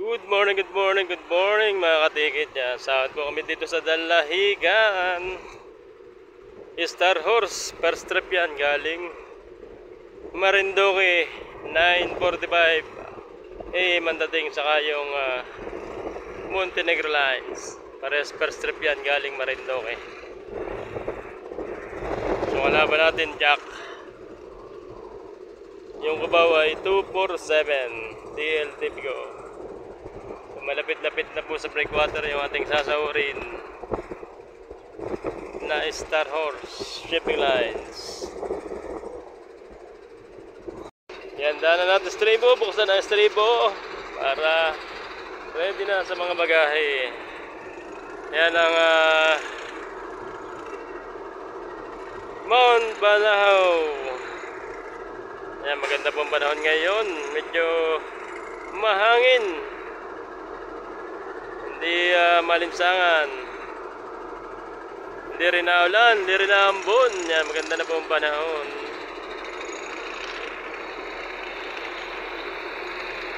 Good morning, good morning, good morning mga katikit yan. Saan po kami dito sa Dalahigan. Star Horse, first trip yan galing Marinduque, 9:45 mandating saka yung Montenegro Lines. Pares first trip yan galing Marinduque. So wala ba natin Jack? Yung Cubao ay 247 DLTV go. Malapit-lapit na po sa breakwater yung ating sasahurin na Star Horse Shipping Lines. Yan, daanan natin stribo, buksan na stribo para ready na sa mga bagahe. Yan ang Mount Banahaw. Yan, maganda pong panahon ngayon, medyo mahangin. Hindi malinsangan, hindi rin naulan, hindi rin naambon. Yan, maganda na po ang panahon.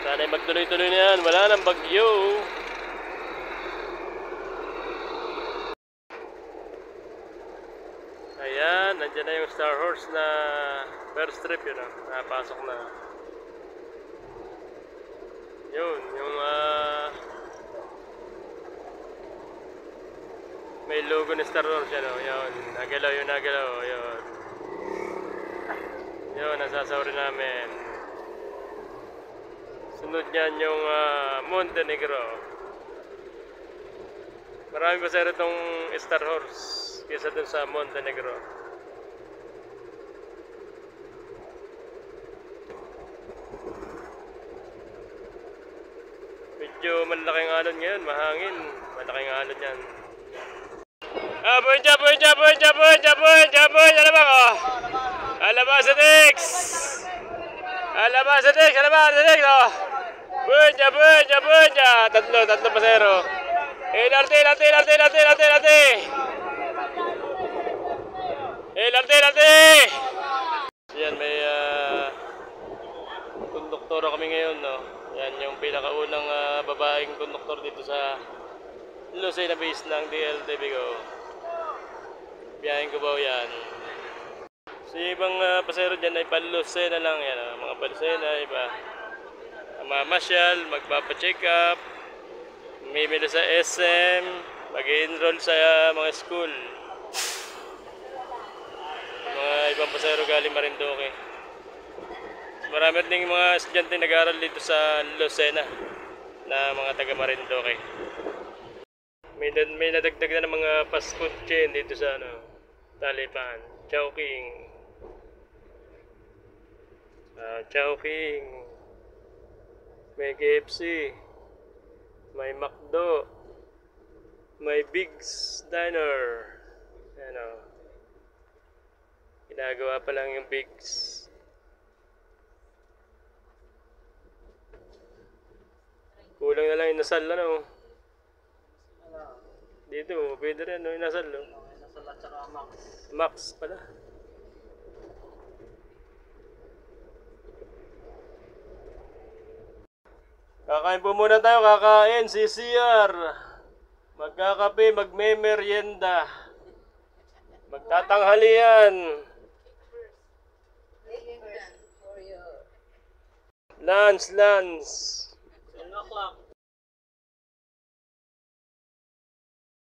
Sana'y magtuloy-tuloy na yan, wala nang bagyo. Ayan, nandiyan na yung Star Horse na first trip, yun napasok na. Yun, yung may logo ng Star Wars yan, yun, nagalaw yun, yun. Yun, nasasawarin namin. Sunod niyan yung Montenegro. Marami pa sa itong Star Horse kaysa dun sa Montenegro. Medyo malaking alon ngayon, mahangin. Malaking alon yan. Boy, alabang oh. Alabang sa Dix oh. Bunya. Tatlo pasero. Larte. Yan, may konduktoro kami ngayon, no. Yan yung pinakaunang babaeng konduktor dito sa Lucena base ng DLTV go. Biyaheng Cubao yan. So yung ibang pasero dyan ay palusena lang yan. Mga palusena, iba. Mamasyal, magpapacheck up, mimili sa SM, mag-enroll sa mga school. Mga ibang pasero galing Marinduque. Marami rin mga estudyante nag-aaral dito sa Lucena na mga taga Marinduque. May nadagdag na ng mga fast food chain dito sa Talipan. Chowking. May KFC. May McDo. May Big's Diner. Ginagawa pa lang yung Big's. Kulang na lang yung nasal dito, pwede rin, inasal, Inasal at saka Max. Max pala. Kakain po muna tayo, kakain, CCR. Magkakape, magme-merienda. Magtatanghalian. Lunch. 7 o'clock.